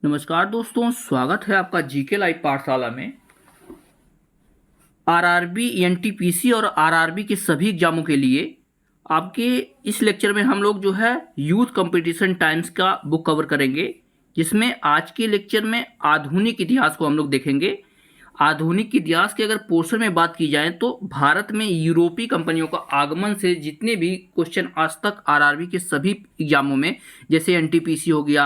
नमस्कार दोस्तों, स्वागत है आपका जीके लाइव पाठशाला में। आरआरबी, एनटीपीसी और आरआरबी के सभी एग्जामों के लिए आपके इस लेक्चर में हम लोग जो है यूथ कंपटीशन टाइम्स का बुक कवर करेंगे, जिसमें आज के लेक्चर में आधुनिक इतिहास को हम लोग देखेंगे। आधुनिक इतिहास के अगर पोर्शन में बात की जाए तो भारत में यूरोपीय कंपनियों का आगमन से जितने भी क्वेश्चन आज तक आरआरबी के सभी एग्जामों में, जैसे एनटीपीसी हो गया,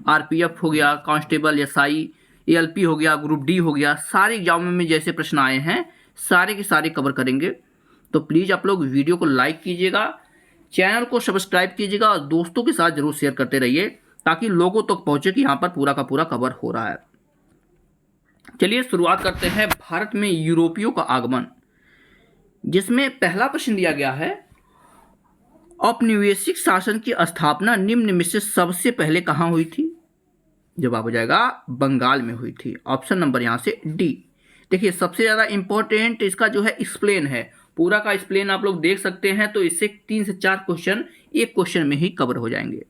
आरपीएफ हो गया, कांस्टेबल, एसआई, एएलपी हो गया, ग्रुप डी हो गया, सारे एग्जामों में जैसे प्रश्न आए हैं सारे के सारे कवर करेंगे। तो प्लीज़ आप लोग वीडियो को लाइक कीजिएगा, चैनल को सब्सक्राइब कीजिएगा और दोस्तों के साथ जरूर शेयर करते रहिए ताकि लोगों तक पहुँचे कि यहाँ पर पूरा का पूरा कवर हो रहा है। चलिए शुरुआत करते हैं भारत में यूरोपियों का आगमन, जिसमें पहला प्रश्न दिया गया है, औपनिवेशिक शासन की स्थापना निम्न में से सबसे पहले कहाँ हुई थी? जवाब हो जाएगा बंगाल में हुई थी। ऑप्शन नंबर यहाँ से डी। देखिए सबसे ज़्यादा इंपॉर्टेंट इसका जो है एक्सप्लेन है, पूरा का एक्सप्लेन आप लोग देख सकते हैं तो इससे 3 से 4 क्वेश्चन एक क्वेश्चन में ही कवर हो जाएंगे।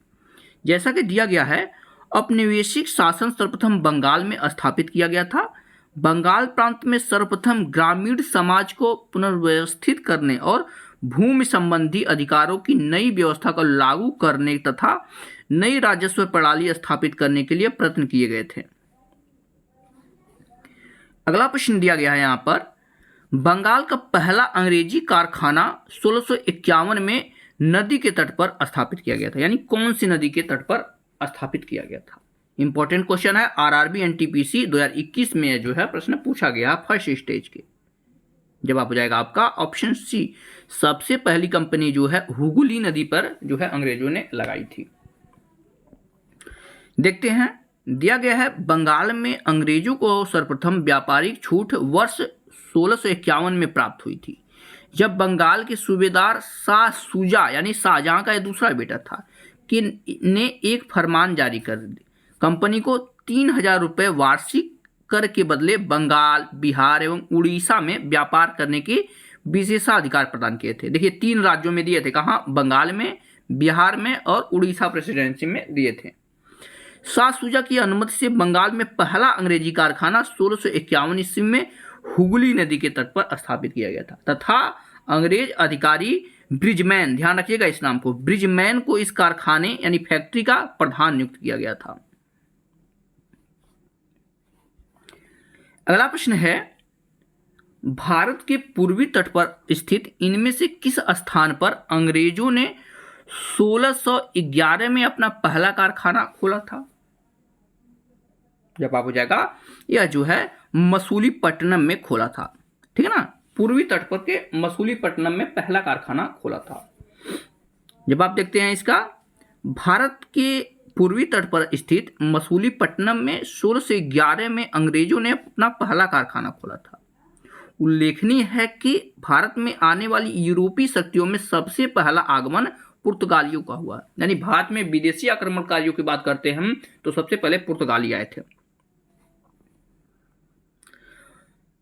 जैसा कि दिया गया है, औपनिवेशिक शासन सर्वप्रथम बंगाल में स्थापित किया गया था। बंगाल प्रांत में सर्वप्रथम ग्रामीण समाज को पुनर्व्यवस्थित करने और भूमि संबंधी अधिकारों की नई व्यवस्था को लागू करने तथा नई राजस्व प्रणाली स्थापित करने के लिए प्रयत्न किए गए थे। अगला प्रश्न दिया गया है यहाँ पर, बंगाल का पहला अंग्रेजी कारखाना 1651 में नदी के तट पर स्थापित किया गया था, यानी कौन सी नदी के तट पर स्थापित किया गया था? इंपॉर्टेंट क्वेश्चन है, आरआरबी एनटीपीसी 2021 में जो है प्रश्न पूछा गया फर्स्ट स्टेज के। जवाब हो जाएगा आपका ऑप्शन सी। सबसे पहली कंपनी जो है हुगली नदी पर जो है अंग्रेजों ने लगाई थी। देखते हैं, दिया गया है, बंगाल में अंग्रेजों को सर्वप्रथम व्यापारिक छूट वर्ष 1651 में प्राप्त हुई थी, जब बंगाल के सूबेदार शाह शुजा यानी शाहजहां का दूसरा बेटा था कि ने एक फरमान जारी कर दी। कंपनी को 3000 रुपये वार्षिक कर के बदले बंगाल, बिहार एवं उड़ीसा में व्यापार करने के विशेषाधिकार प्रदान किए थे। देखिए 3 राज्यों में दिए थे, कहाँ? बंगाल में, बिहार में और उड़ीसा प्रेसिडेंसी में दिए थे। शाह शुजा की अनुमति से बंगाल में पहला अंग्रेजी कारखाना 1651 ईस्वी में हुगली नदी के तट पर स्थापित किया गया था तथा अंग्रेज अधिकारी ब्रिजमैन, ध्यान रखिएगा इस नाम को, ब्रिजमैन को इस कारखाने यानी फैक्ट्री का प्रधान नियुक्त किया गया था। अगला प्रश्न है, भारत के पूर्वी तट पर स्थित इनमें से किस स्थान पर अंग्रेजों ने 1611 में अपना पहला कारखाना खोला था? जवाब हो जाएगा, यह जो है मसूलीपट्टनम में खोला था। ठीक है ना, पूर्वी तट पर के मसूलीपट्टनम में पहला कारखाना खोला था। जवाब देखते हैं इसका, भारत के पूर्वी तट पर स्थित मसूलीपट्टनम में 1611 में अंग्रेजों ने अपना पहला कारखाना खोला था। उल्लेखनीय है कि भारत में आने वाली यूरोपीय शक्तियों में सबसे पहला आगमन पुर्तगालियों का हुआ, यानी भारत में विदेशी आक्रमणकारियों की बात करते हैं हम तो सबसे पहले पुर्तगाली आए थे।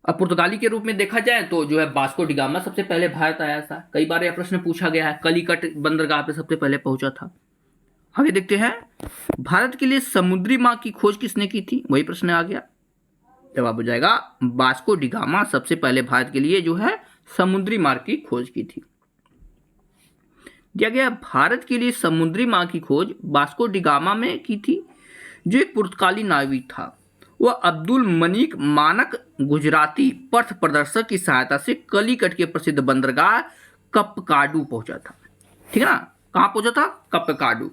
अब पुर्तगाली के रूप में देखा जाए तो जो है वास्को डी गामा सबसे पहले भारत आया था। कई बार यह प्रश्न पूछा गया है, कलिकट बंदरगाह पे सबसे पहले पहुंचा था। आगे देखते हैं, भारत के लिए समुद्री मार्ग की खोज किसने की थी? वही प्रश्न आ गया। जवाब हो जाएगा वास्को डी गामा सबसे पहले भारत के लिए जो है समुद्री मार्ग की खोज की थी। दिया गया, भारत के लिए समुद्री मार्ग की खोज वास्को डी गामा में की थी, जो एक पुर्तगाली नाविक था। वह अब्दुल मनीक मानक गुजराती पथ प्रदर्शक की सहायता से कलिकट के प्रसिद्ध बंदरगाह कप्पाकाडू पहुंचा था। ठीक है ना, कहाँ पहुंचा था? कप्पाकाडू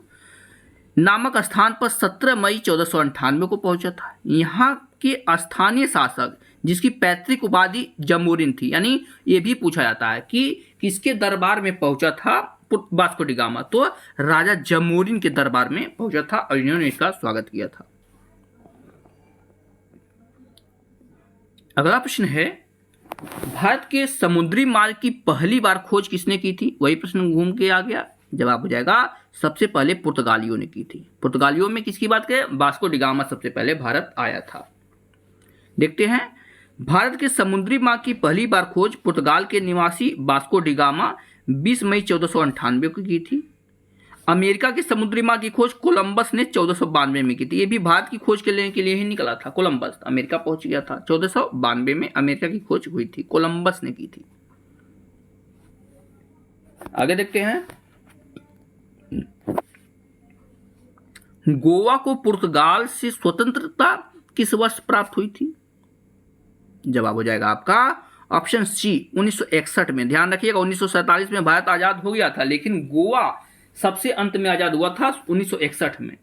नामक स्थान पर 17 मई 1498 को पहुंचा था। यहाँ के स्थानीय शासक, जिसकी पैतृक उपाधि जमोरिन थी, यानी ये भी पूछा जाता है कि किसके दरबार में पहुंचा था वास्को डी गामा, तो राजा जमोरिन के दरबार में पहुंचा था और इन्होंने इसका स्वागत किया था। अगला प्रश्न है, भारत के समुद्री मार्ग की पहली बार खोज किसने की थी? वही प्रश्न घूम के आ गया। जवाब हो जाएगा सबसे पहले पुर्तगालियों ने की थी। पुर्तगालियों में किसकी बात करें? वास्को डी गामा सबसे पहले भारत आया था। देखते हैं, भारत के समुद्री मार्ग की पहली बार खोज पुर्तगाल के निवासी वास्को डी गामा 20 मई 1498 को की थी। अमेरिका की समुद्री मार्ग की खोज कोलंबस ने 1492 में की थी। ये भी भारत की खोज के लिए ही निकला था। कोलंबस अमेरिका पहुंच गया था 1492 में, अमेरिका की खोज हुई थी, कोलंबस ने की थी। आगे देखते हैं, गोवा को पुर्तगाल से स्वतंत्रता किस वर्ष प्राप्त हुई थी? जवाब हो जाएगा आपका ऑप्शन सी 1961 में। ध्यान रखिएगा 1947 में भारत आजाद हो गया था, लेकिन गोवा सबसे अंत में आजाद हुआ था 1961 में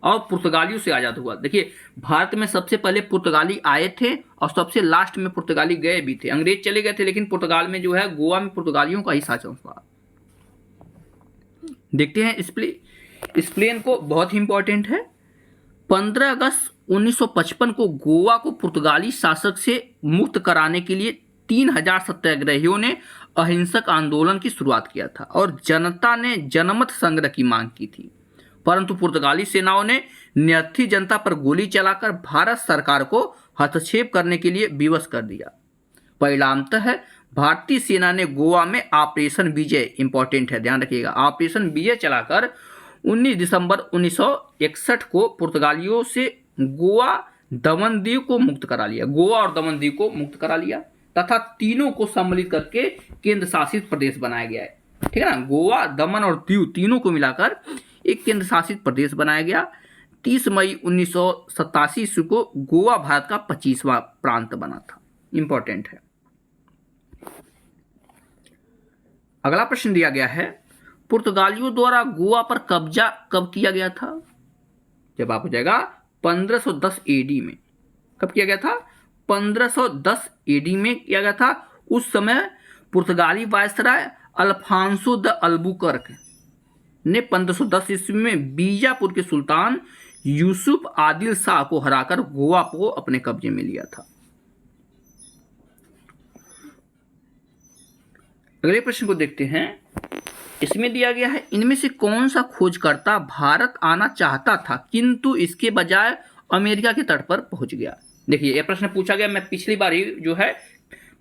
और पुर्तगालियों से आजाद हुआ। देखिए भारत में सबसे पहले पुर्तगाली आए थे और सबसे लास्ट में पुर्तगाली गए भी थे। अंग्रेज चले गए थे, लेकिन पुर्तगाल में जो है गोवा में पुर्तगालियों का ही शासन था। देखते हैं एक्सप्लेन को, बहुत ही इंपॉर्टेंट है। 15 अगस्त 1955 को गोवा को पुर्तगाली शासक से मुक्त कराने के लिए 3000 सत्याग्रहियों ने अहिंसक आंदोलन की शुरुआत किया था और जनता ने जनमत संग्रह की मांग की थी, परंतु पुर्तगाली सेनाओं ने निरर्थी जनता पर गोली चलाकर भारत सरकार को हस्तक्षेप करने के लिए विवश कर दिया। परिणामतः भारतीय सेना ने गोवा में ऑपरेशन विजय, इंपॉर्टेंट है ध्यान रखिएगा, ऑपरेशन विजय चलाकर 19 दिसंबर 1961 को पुर्तगालियों से गोवा दमनदीव को मुक्त करा लिया। गोवा और दमनदीव को मुक्त करा लिया तथा तीनों को सम्मिलित करके केंद्र शासित प्रदेश बनाया गया है। ठीक है ना, गोवा, दमन और दीव तीनों को मिलाकर एक केंद्र शासित प्रदेश बनाया गया। 30 मई 1987 ईस्वी को गोवा भारत का 25वां प्रांत बना था। इंपॉर्टेंट है। अगला प्रश्न दिया गया है, पुर्तगालियों द्वारा गोवा पर कब्जा कब किया गया था? जवाब हो जाएगा 1510 एडी में। कब किया गया था? 1510 एडी में किया गया था। उस समय पुर्तगाली वायसराय अल्फांसो द अल्बुकर्क ने 1510 ईस्वी में बीजापुर के सुल्तान यूसुफ आदिल शाह को हराकर गोवा को अपने कब्जे में लिया था। अगले प्रश्न को देखते हैं। इसमें दिया गया है, इनमें से कौन सा खोजकर्ता भारत आना चाहता था किंतु इसके बजाय अमेरिका के तट पर पहुंच गया? देखिए यह प्रश्न पूछा गया, मैं पिछली बार ही जो है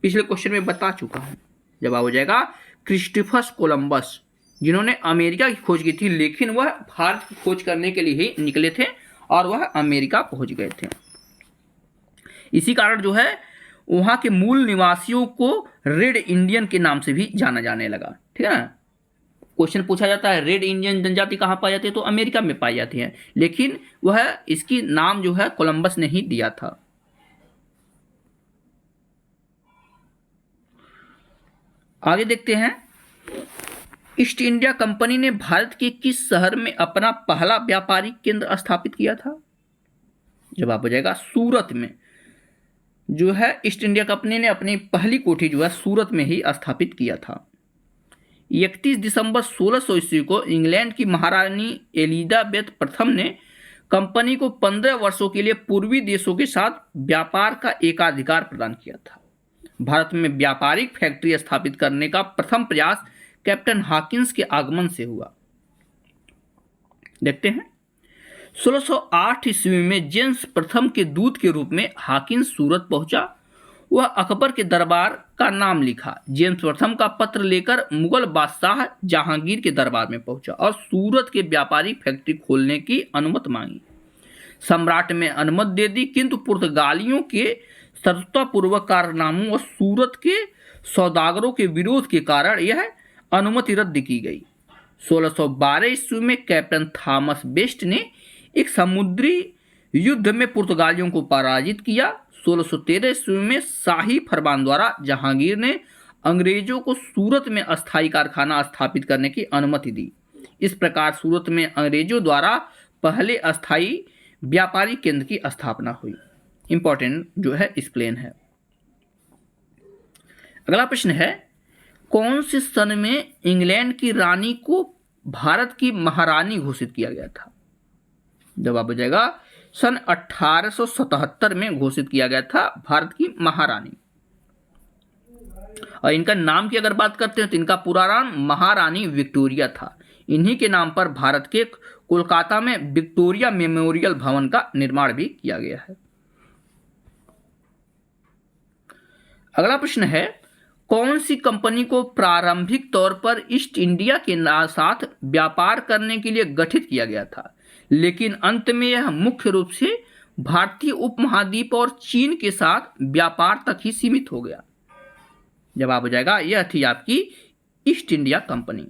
पिछले क्वेश्चन में बता चुका हूं। जवाब हो जाएगा क्रिस्टोफर कोलंबस, जिन्होंने अमेरिका की खोज की थी, लेकिन वह भारत की खोज करने के लिए ही निकले थे और वह अमेरिका पहुंच गए थे। इसी कारण जो है वहां के मूल निवासियों को रेड इंडियन के नाम से भी जाना जाने लगा। ठीक है ना, क्वेश्चन पूछा जाता है रेड इंडियन जनजाति कहां पाई जाती है, तो अमेरिका में पाई जाती है, लेकिन वह इसकी नाम जो है कोलंबस ने ही दिया था। आगे देखते हैं, ईस्ट इंडिया कंपनी ने भारत के किस शहर में अपना पहला व्यापारिक केंद्र स्थापित किया था? जवाब हो जाएगा सूरत में। जो है ईस्ट इंडिया कंपनी ने अपनी पहली कोठी जो है सूरत में ही स्थापित किया था। 31 दिसंबर 1600 ईस्वी को इंग्लैंड की महारानी एलिजाबेथ प्रथम ने कंपनी को 15 वर्षों के लिए पूर्वी देशों के साथ व्यापार का एकाधिकार प्रदान किया था। भारत में व्यापारिक फैक्ट्री स्थापित करने का प्रथम प्रयास कैप्टन हॉकिंस के आगमन से हुआ। देखते हैं, 1608 ईस्वी में जेम्स प्रथम के दूत के रूप में हॉकिंस सूरत पहुंचा। वह अकबर के दरबार का नाम लिखा। जेम्स प्रथम का पत्र लेकर मुगल बादशाह जहांगीर के दरबार में पहुंचा और सूरत के व्यापारिक फैक्ट्री खोलने की अनुमति मांगी। सम्राट ने अनुमति दे दी, किंतु पुर्तगालियों के शत्रुतापूर्वक कारनामों और सूरत के सौदागरों के विरोध के कारण यह अनुमति रद्द की गई। 1612 ईस्वी में कैप्टन थॉमस बेस्ट ने एक समुद्री युद्ध में पुर्तगालियों को पराजित किया। 1613 ईस्वी में शाही फरमान द्वारा जहांगीर ने अंग्रेजों को सूरत में अस्थायी कारखाना स्थापित करने की अनुमति दी। इस प्रकार सूरत में अंग्रेजों द्वारा पहले अस्थायी व्यापारी केंद्र की स्थापना हुई। इंपॉर्टेंट जो है एक्सप्लेन है। अगला प्रश्न है, कौन से सन में इंग्लैंड की रानी को भारत की महारानी घोषित किया गया था? जवाब हो जाएगा सन 1877 में घोषित किया गया था भारत की महारानी। और इनका नाम की अगर बात करते हैं तो इनका पूरा नाम महारानी विक्टोरिया था। इन्हीं के नाम पर भारत के कोलकाता में विक्टोरिया मेमोरियल भवन का निर्माण भी किया गया है। अगला प्रश्न है, कौन सी कंपनी को प्रारंभिक तौर पर ईस्ट इंडिया के साथ व्यापार करने के लिए गठित किया गया था, लेकिन अंत में यह मुख्य रूप से भारतीय उपमहाद्वीप और चीन के साथ व्यापार तक ही सीमित हो गया? जवाब हो जाएगा यह थी आपकी ईस्ट इंडिया कंपनी।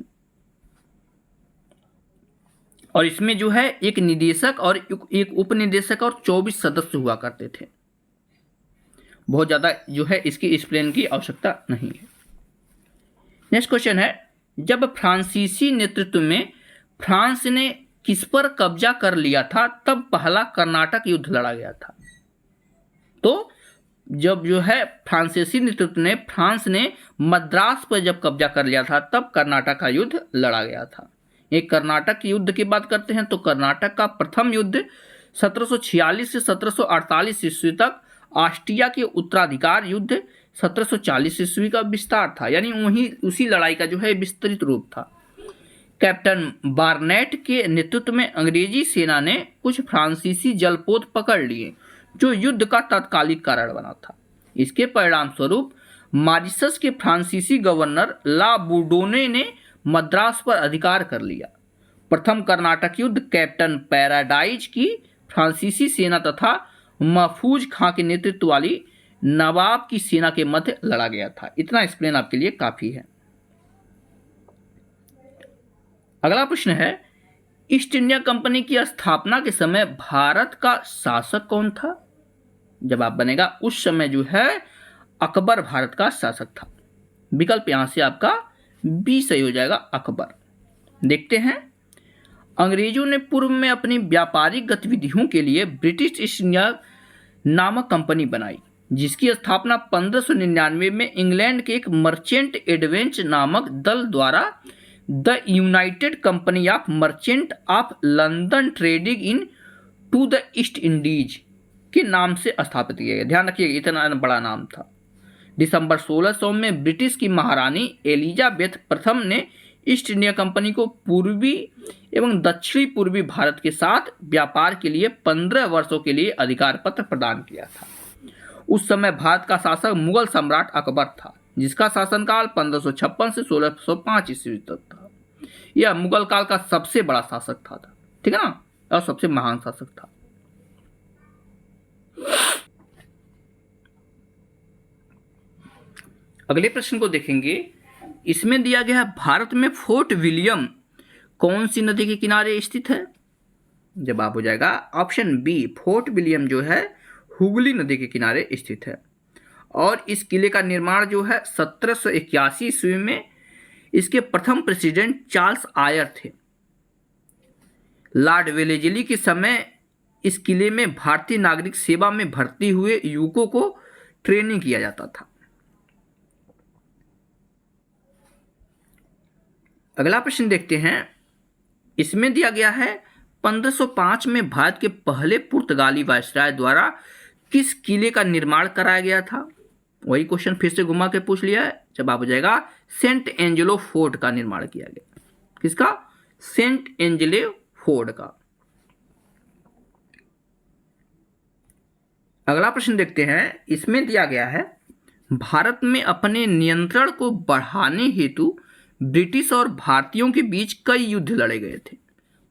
और इसमें जो है एक निदेशक और एक उपनिदेशक और 24 सदस्य हुआ करते थे। बहुत ज़्यादा जो है इसकी एक्सप्लेन की आवश्यकता नहीं है। नेक्स्ट क्वेश्चन है, जब फ्रांसीसी नेतृत्व में फ्रांस ने किस पर कब्जा कर लिया था तब पहला कर्नाटक युद्ध लड़ा गया था? तो जब जो है फ्रांसीसी नेतृत्व ने फ्रांस ने मद्रास पर जब कब्जा कर लिया था तब कर्नाटक का युद्ध लड़ा गया था। एक कर्नाटक युद्ध की बात करते हैं तो कर्नाटक का प्रथम युद्ध 1746 से 1748 ईस्वी तक ऑस्ट्रिया के उत्तराधिकार युद्ध 1740 ईस्वी का विस्तार था, यानी वही उसी लड़ाई का जो है विस्तृत रूप था। कैप्टन बार्नेट के नेतृत्व में अंग्रेजी सेना ने कुछ फ्रांसीसी जलपोत पकड़ लिए जो युद्ध का तात्कालिक कारण बना था। इसके परिणाम स्वरूप मॉरिशस के फ्रांसीसी गवर्नर ला बूडोने ने मद्रास पर अधिकार कर लिया। प्रथम कर्नाटक युद्ध कैप्टन पैराडाइज की फ्रांसीसी सेना तथा महफूज खां के नेतृत्व वाली नवाब की सेना के मध्य लड़ा गया था। इतना एक्सप्लेन आपके लिए काफी है। अगला प्रश्न है, ईस्ट इंडिया कंपनी की स्थापना के समय भारत का शासक कौन था? जवाब बनेगा उस समय जो है अकबर भारत का शासक था। विकल्प यहां से आपका बी सही हो जाएगा, अकबर। देखते हैं, अंग्रेजों ने पूर्व में अपनी व्यापारिक गतिविधियों के लिए ब्रिटिश ईस्ट इंडिया नामक कंपनी बनाई, जिसकी स्थापना 1599 में इंग्लैंड के एक मर्चेंट एडवेंच नामक दल द्वारा the United Company of Merchant of London trading into the East Indies के नाम से स्थापित किया गया। ध्यान रखिएगा इतना बड़ा नाम था। दिसंबर 1600 में ब्रिटिश की महारानी एलिजाबेथ प्रथम ने ईस्ट इंडिया कंपनी को पूर्वी एवं दक्षिणी पूर्वी भारत के साथ व्यापार के लिए 15 वर्षों के लिए अधिकार पत्र प्रदान किया था। उस समय भारत का शासक मुगल सम्राट अकबर था, जिसका शासनकाल 1556 से 1605 ईस्वी तक था। यह मुगल काल का सबसे बड़ा शासक था, ठीक है ना, और सबसे महान शासक था। अगले प्रश्न को देखेंगे। इसमें दिया गया है, भारत में फोर्ट विलियम कौन सी नदी के किनारे स्थित है? जवाब हो जाएगा ऑप्शन बी, फोर्ट विलियम जो है हुगली नदी के किनारे स्थित है। और इस किले का निर्माण जो है 1781 ईस्वी में इसके प्रथम प्रेसिडेंट चार्ल्स आयर थे। लॉर्ड वेलेजली के समय इस किले में भारतीय नागरिक सेवा में भर्ती हुए युवकों को ट्रेनिंग किया जाता था। अगला प्रश्न देखते हैं। इसमें दिया गया है 1505 में भारत के पहले पुर्तगाली वायसराय द्वारा किस किले का निर्माण कराया गया था? वही क्वेश्चन फिर से घुमा के पूछ लिया है। जवाब हो जाएगा सेंट एंजेलो फोर्ट का निर्माण किया गया। किसका? सेंट एंजेलो फोर्ट का। अगला प्रश्न देखते हैं। इसमें दिया गया है, भारत में अपने नियंत्रण को बढ़ाने हेतु ब्रिटिश और भारतीयों के बीच कई युद्ध लड़े गए थे,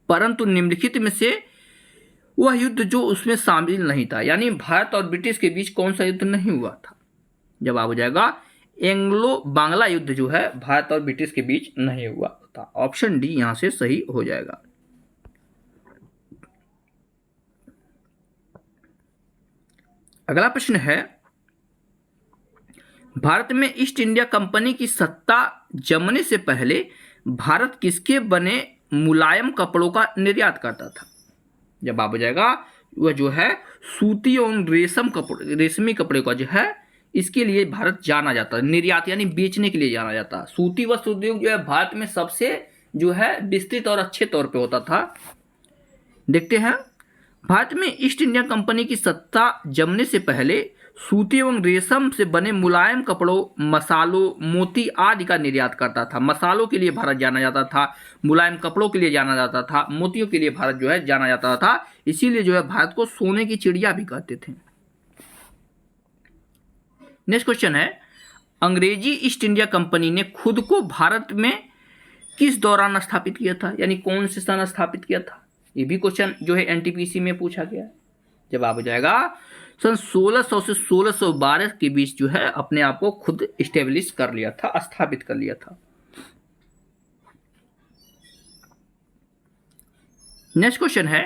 परंतु निम्नलिखित में से वह युद्ध जो उसमें शामिल नहीं था, यानी भारत और ब्रिटिश के बीच कौन सा युद्ध नहीं हुआ था? जवाब हो जाएगा एंग्लो बांग्ला युद्ध जो है भारत और ब्रिटिश के बीच नहीं हुआ था। ऑप्शन डी यहां से सही हो जाएगा। अगला प्रश्न है, भारत में ईस्ट इंडिया कंपनी की सत्ता जमने से पहले भारत किसके बने मुलायम कपड़ों का निर्यात करता था? जवाब हो जाएगा वह जो है सूती और रेशमी कपड़े का जो है इसके लिए भारत जाना जाता है, निर्यात यानी बेचने के लिए जाना जाता है। सूती वस्त्र उद्योग जो है भारत में सबसे जो है विस्तृत और अच्छे तौर पे होता था। देखते हैं, भारत में ईस्ट इंडिया कंपनी की सत्ता जमने से पहले सूती एवं रेशम से बने मुलायम कपड़ों, मसालों, मोती आदि का निर्यात करता था। मसालों के लिए भारत जाना जाता था, मुलायम कपड़ों के लिए जाना जाता था, मोतियों के लिए भारत जो है जाना जाता था। इसीलिए जो है भारत को सोने की चिड़िया भी कहते थे। नेक्स्ट क्वेश्चन है, अंग्रेजी ईस्ट इंडिया कंपनी ने खुद को भारत में किस दौरान स्थापित किया था, यानी कौन से सन स्थापित किया था? ये भी क्वेश्चन जो है एनटीपीसी में पूछा गया है। जवाब हो जाएगा सन 1600 से 1612 के बीच जो है अपने आप को खुद इस्टेब्लिश कर लिया था, स्थापित कर लिया था। नेक्स्ट क्वेश्चन है,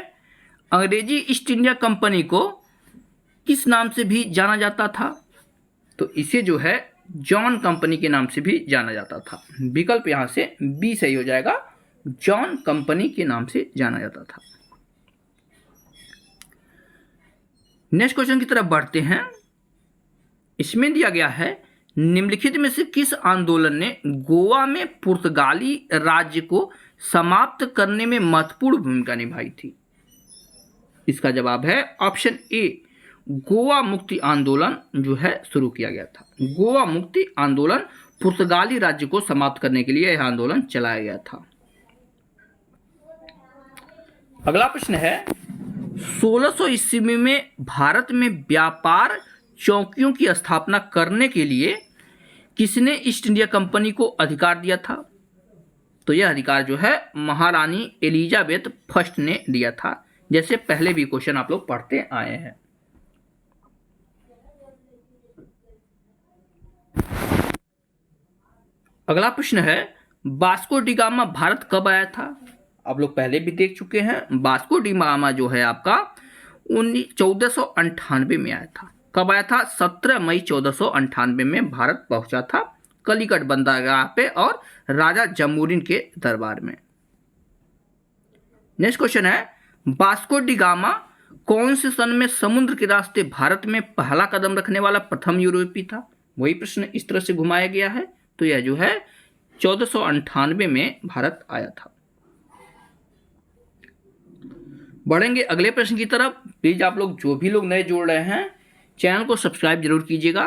अंग्रेजी ईस्ट इंडिया कंपनी को किस नाम से भी जाना जाता था? तो इसे जो है जॉन कंपनी के नाम से भी जाना जाता था। विकल्प यहां से बी सही हो जाएगा, जॉन कंपनी के नाम से जाना जाता था। नेक्स्ट क्वेश्चन की तरफ बढ़ते हैं। इसमें दिया गया है, निम्नलिखित में से किस आंदोलन ने गोवा में पुर्तगाली राज्य को समाप्त करने में महत्वपूर्ण भूमिका निभाई थी? इसका जवाब है ऑप्शन ए, गोवा मुक्ति आंदोलन जो है शुरू किया गया था। गोवा मुक्ति आंदोलन पुर्तगाली राज्य को समाप्त करने के लिए यह आंदोलन चलाया गया था। अगला प्रश्न है, 1600 ईस्वी में भारत में व्यापार चौकियों की स्थापना करने के लिए किसने ईस्ट इंडिया कंपनी को अधिकार दिया था? तो यह अधिकार जो है महारानी एलिजाबेथ फर्स्ट ने दिया था, जैसे पहले भी क्वेश्चन आप लोग पढ़ते आए हैं। अगला प्रश्न है, वास्को डी गामा भारत कब आया था? आप लोग पहले भी देख चुके हैं। वास्को डी गामा जो है आपका 1498 में आया था। कब आया था? 17 मई 1498 में भारत पहुंचा था, कलिकट बंदरगाह पे और राजा जमूरिन के दरबार में। नेक्स्ट क्वेश्चन है, वास्को डी गामा कौन से सन में समुद्र के रास्ते भारत में पहला कदम रखने वाला प्रथम यूरोपीय था? वही प्रश्न इस तरह से घुमाया गया है। तो यह जो है 1498 में भारत आया था। बढ़ेंगे अगले प्रश्न की तरफ। प्लीज आप लोग जो भी लोग नए जुड़ रहे हैं चैनल को सब्सक्राइब जरूर कीजिएगा।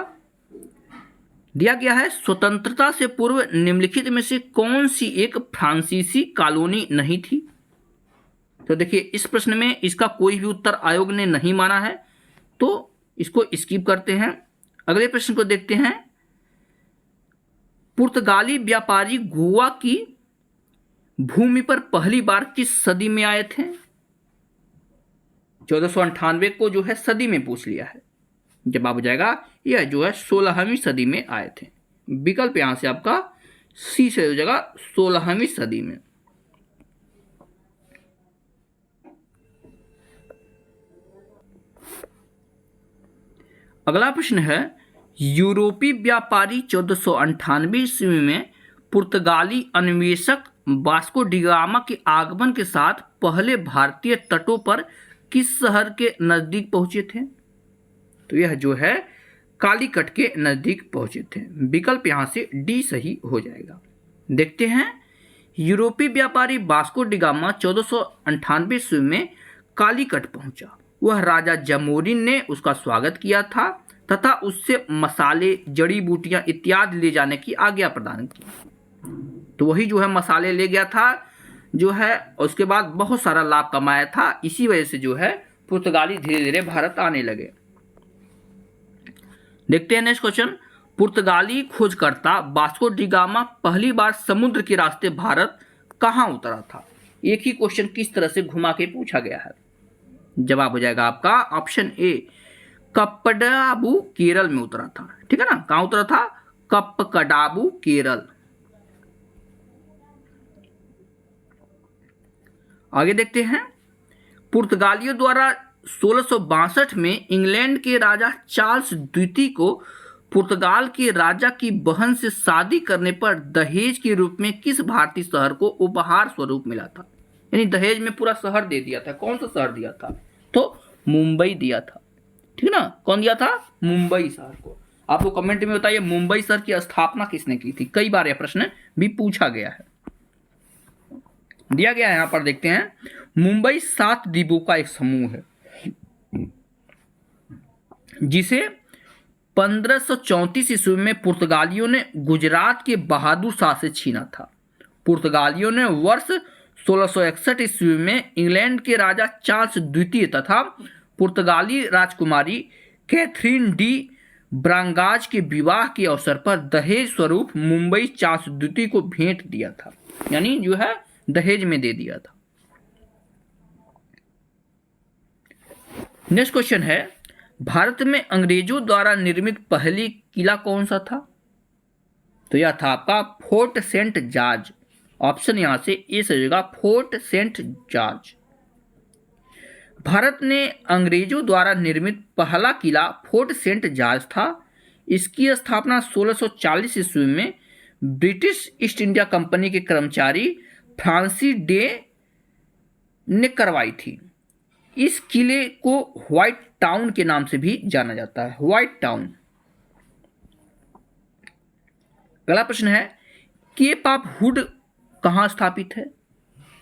दिया गया है, स्वतंत्रता से पूर्व निम्नलिखित में से कौन सी एक फ्रांसीसी कॉलोनी नहीं थी? तो देखिए इस प्रश्न में इसका कोई भी उत्तर आयोग ने नहीं माना है, तो इसको स्किप करते हैं। अगले प्रश्न को देखते हैं। पुर्तगाली व्यापारी गोवा की भूमि पर पहली बार किस सदी में आए थे? 1498 को जो है सदी में पूछ लिया है। जवाब हो जाएगा यह जो है 16वीं सदी में आए थे। विकल्प यहां से आपका सी से हो जाएगा, 16वीं सदी में। अगला प्रश्न है, यूरोपीय व्यापारी 1498 ईस्वी में पुर्तगाली अन्वेषक वास्को डी गामा के आगमन के साथ पहले भारतीय तटों पर किस शहर के नजदीक पहुंचे थे? तो यह जो है कालीकट के नजदीक पहुंचे थे। विकल्प यहां से डी सही हो जाएगा। देखते हैं, यूरोपीय व्यापारी वास्को डी गामा 1498 ईस्वी में कालीकट पहुंचा। वह राजा जमोरिन ने उसका स्वागत किया था तथा उससे मसाले, जड़ी बूटियां इत्यादि ले जाने की आज्ञा प्रदान की। तो वही जो है मसाले ले गया था जो है, उसके बाद बहुत सारा लाभ कमाया था। इसी वजह से जो है पुर्तगाली धीरे धीरे भारत आने लगे। देखते हैं नेक्स्ट क्वेश्चन। पुर्तगाली खोजकर्ता वास्को डी गामा पहली बार समुद्र के रास्ते भारत कहां उतरा था? एक ही क्वेश्चन किस तरह से घुमा के पूछा गया है। जवाब हो जाएगा आपका ऑप्शन ए, कप्पडाबू केरल में उतरा था। ठीक है ना, कहां उतरा था? कप्पडाबू केरल। आगे देखते हैं, पुर्तगालियों द्वारा 1662 में इंग्लैंड के राजा चार्ल्स द्वितीय को पुर्तगाल के राजा की बहन से शादी करने पर दहेज के रूप में किस भारतीय शहर को उपहार स्वरूप मिला था? यानी दहेज में पूरा शहर दे दिया था। कौन सा शहर दिया था? तो मुंबई दिया था। ठीक है ना, कौन दिया था? मुंबई शहर को। आप लोग कमेंट में बताइए मुंबई शहर की स्थापना किसने की थी? कई बार यह प्रश्न भी पूछा गया है। दिया गया है यहां पर, देखते हैं। मुंबई 7 द्वीपों का एक समूह है जिसे 1534 ईस्वी में पुर्तगालियों ने गुजरात के बहादुर शाह से छीना था। पुर्तगालियों ने वर्ष 1661 ईस्वी में इंग्लैंड के राजा चार्ल्स द्वितीय तथा पुर्तगाली राजकुमारी कैथरीन डी ब्रांगाज के विवाह के अवसर पर दहेज स्वरूप मुंबई चासद्दूती को भेंट दिया था, यानी जो है दहेज में दे दिया था। नेक्स्ट क्वेश्चन है, भारत में अंग्रेजों द्वारा निर्मित पहली किला कौन सा था? तो यह था आपका फोर्ट सेंट जॉर्ज। ऑप्शन यहां से ए सही होगा, फोर्ट सेंट जॉर्ज। भारत ने अंग्रेजों द्वारा निर्मित पहला किला फोर्ट सेंट जॉर्ज था। इसकी स्थापना 1640 ईस्वी में ब्रिटिश ईस्ट इंडिया कंपनी के कर्मचारी फ्रांसिस डे ने करवाई थी। इस किले को व्हाइट टाउन के नाम से भी जाना जाता है, व्हाइट टाउन। अगला प्रश्न है, केप ऑफ हुड कहाँ स्थापित है?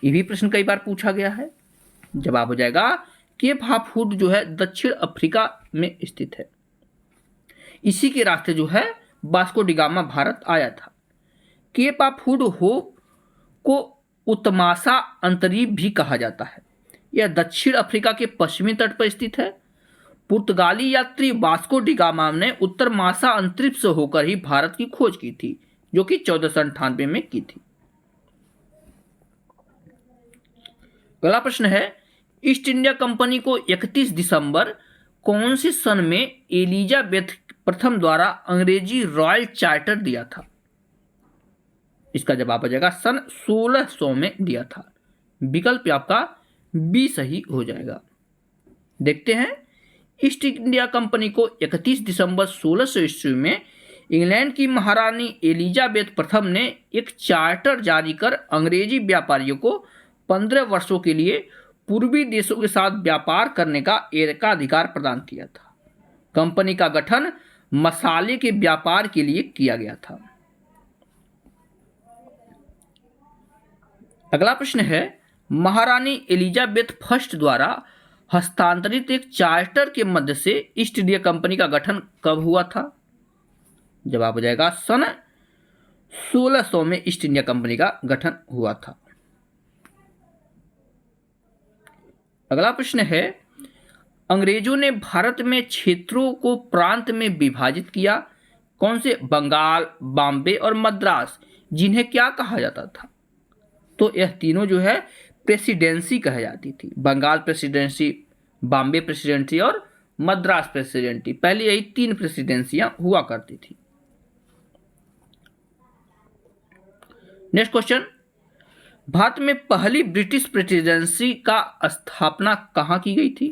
ये भी प्रश्न कई बार पूछा गया है। जवाब हो जाएगा केप ऑफ हुड जो है दक्षिण अफ्रीका में स्थित है। इसी के रास्ते जो है वास्को डी गामा भारत आया था। केप ऑफ हुड होप को उत्तमासा अंतरीप भी कहा जाता है। यह दक्षिण अफ्रीका के पश्चिमी तट पर स्थित है। पुर्तगाली यात्री वास्को डी गामा ने उत्तर मासा अंतरिक्ष से होकर ही भारत की खोज की थी, जो कि 1498 में की थी। अगला प्रश्न है, ईस्ट इंडिया कंपनी को 31 दिसंबर कौन से सन में एलिजाबेथ प्रथम द्वारा अंग्रेजी रॉयल चार्टर दिया था? इसका जवाब हो जाएगा सन 1600 में दिया था। विकल्प आपका बी सही हो जाएगा। देखते हैं, ईस्ट इंडिया कंपनी को 31 दिसंबर 1600 ईस्वी में इंग्लैंड की महारानी एलिजाबेथ प्रथम ने एक चार्टर जारी कर अंग्रेजी व्यापारियों को 15 वर्षों के लिए पूर्वी देशों के साथ व्यापार करने का एकाधिकार प्रदान किया था। कंपनी का गठन मसाले के व्यापार के लिए किया गया था। अगला प्रश्न है, महारानी एलिजाबेथ फर्स्ट द्वारा हस्तांतरित एक चार्टर के मध्य से ईस्ट इंडिया कंपनी का गठन कब हुआ था? जवाब हो जाएगा सन 1600 में ईस्ट इंडिया कंपनी का गठन हुआ था। अगला प्रश्न है, अंग्रेजों ने भारत में क्षेत्रों को प्रांत में विभाजित किया। कौन से? बंगाल, बॉम्बे और मद्रास, जिन्हें क्या कहा जाता था? तो यह तीनों जो है प्रेसिडेंसी कह जाती थी। बंगाल प्रेसिडेंसी, बॉम्बे प्रेसिडेंसी और मद्रास प्रेसिडेंसी। पहले यही 3 प्रेसिडेंसियां हुआ करती थी। नेक्स्ट क्वेश्चन, भारत में पहली ब्रिटिश प्रेसिडेंसी का स्थापना कहां की गई थी?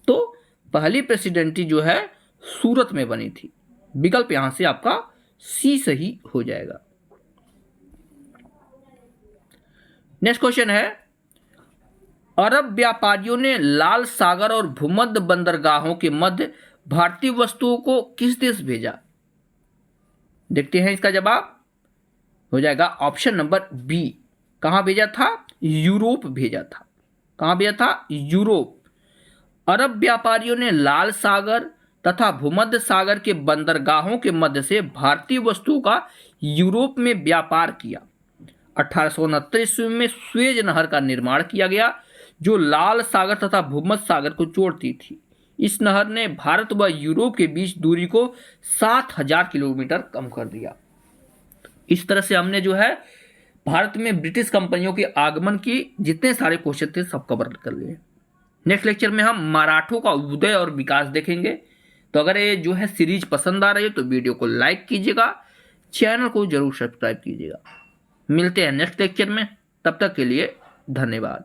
तो पहली प्रेसिडेंसी जो है सूरत में बनी थी। विकल्प यहां से आपका सी सही हो जाएगा। नेक्स्ट क्वेश्चन है, अरब व्यापारियों ने लाल सागर और भूमध्य बंदरगाहों के मध्य भारतीय वस्तुओं को किस देश भेजा? देखते हैं, इसका जवाब हो जाएगा ऑप्शन नंबर बी। कहां भेजा था? यूरोप भेजा था। कहां भेजा था? यूरोप। अरब व्यापारियों ने लाल सागर तथा भूमध्य सागर के बंदरगाहों के मध्य से भारतीय वस्तुओं का यूरोप में व्यापार किया। 1869 ईस्वी में स्वेज नहर का निर्माण किया गया, जो लाल सागर तथा भूमध्य सागर को जोड़ती थी। इस नहर ने भारत व यूरोप के बीच दूरी को 7000 किलोमीटर कम कर दिया। इस तरह से हमने जो है भारत में ब्रिटिश कंपनियों के आगमन की जितने सारे क्वेश्चन थे सब कवर कर लिए। नेक्स्ट लेक्चर में हम मराठों का उदय और विकास देखेंगे। तो अगर ये जो है सीरीज पसंद आ रही है तो वीडियो को लाइक कीजिएगा, चैनल को जरूर सब्सक्राइब कीजिएगा। मिलते हैं नेक्स्ट लेक्चर में, तब तक के लिए धन्यवाद।